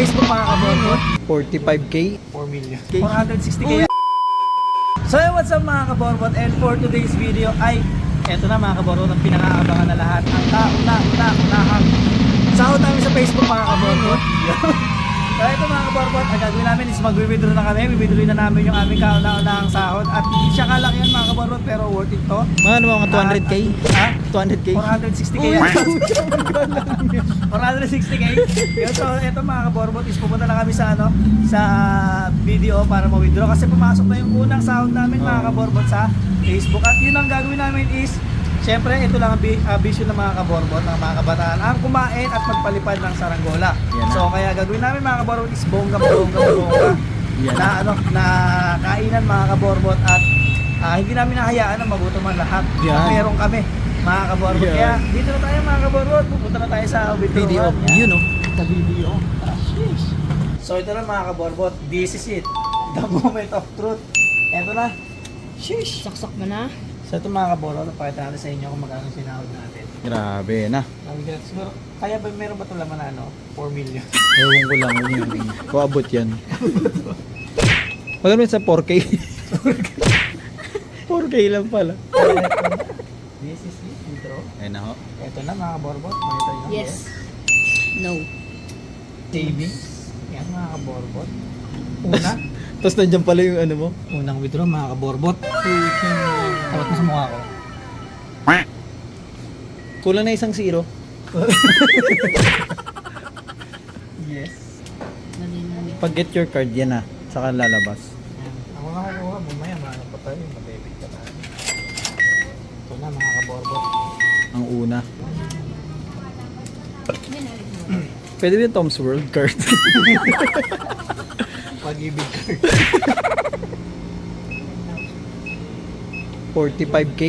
Facebook mga kaborbot. 45k. 4 million. 460k. So what's up mga kaborbot, and for today's video ay eto na mga kaborbot ang pinakaabangan na lahat, ang kauna-unahang sahod namin sa Facebook mga kaborbot. So ito mga kaborbot, ang gagawin namin is mag-withdraw na kami, withdraw na namin yung aming kauna-unahang sahod at hindi siya kalaki yan mga kaborbot pero worth it to. Mga 200k? Ha? 200k? 460k yan. 460k. Yun, so ito mga kaborbot is pupunta na kami sa sa video para ma-withdraw kasi pumasok na yung unang sahod namin mga kaborbot sa Facebook at yun ang gagawin namin is syempre ito lang ang vision ng mga kaborbot, ng mga kabataan, ang kumain at magpalipad ng saranggola. So kaya gagawin namin mga kaborbot is bongga na kainan mga kaborbot at hindi namin nahayaan na magutom ang lahat. Meron kami mga kaborbot. Kaya dito na tayo mga kaborbot, pupunta na tayo sa Video. Yun o. Sa video. So ito na mga kaborbot, this is it. The moment of truth. Ito na. Sheesh. Saksak mo na. So ito mga kaborbot, napakita natin sa inyo kung magkano sinahod natin. Grabe na. Siguro, kaya ba meron ba ito laman na 4 million? Ewan ko lang yun. Kung abot yan. Magkano sa 4k? 4k lang pala. This is it, intro. Ayun na ho. Ito na mga kaborbot, makita nyo. Yes. No. Savings. Yan mga kaborbot. Una, Tapos nandiyan pala yung ano mo. unang withdraw mga kaborbot. Tawat mo sa mukha ko. Kulang na isang zero. Yes. Nalinig. Pag get your card, yan na. Saka lalabas. Yan. Ako na kukuha, mamaya mahanap pa tayo, mag-debit ka tayo. Ito na mga kaborbot. Ang una. Pwede din Tom's World card. Pag-ibig card. 45k.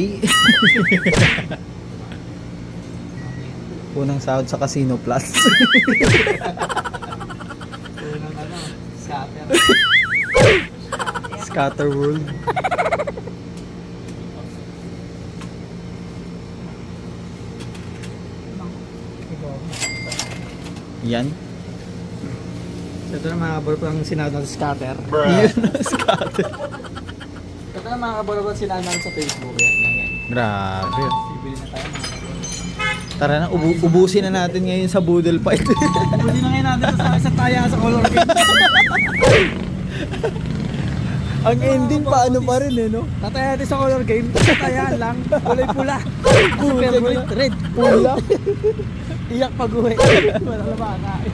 Unang sahod sa Casino Plus. Unang scatter. Scatter World. Yan. So ito na mga kaborbot ang sinahod natin sa scatter. Yun, scatter. Ito na mga kaborbot sinahod natin sa Facebook. Yan. Grabe. Bibili na tayo mga kaborbot. Tara na, ubusin na natin ngayon sa Boodle Fight. Bibili na ngayon natin sa taya sa color game. Ang ending paano pa rin eh, no? Tataya natin sa color game. Sa taya lang. Kulay pula. Super red. Pula. Iyak pag-uwi. Wala na makakain.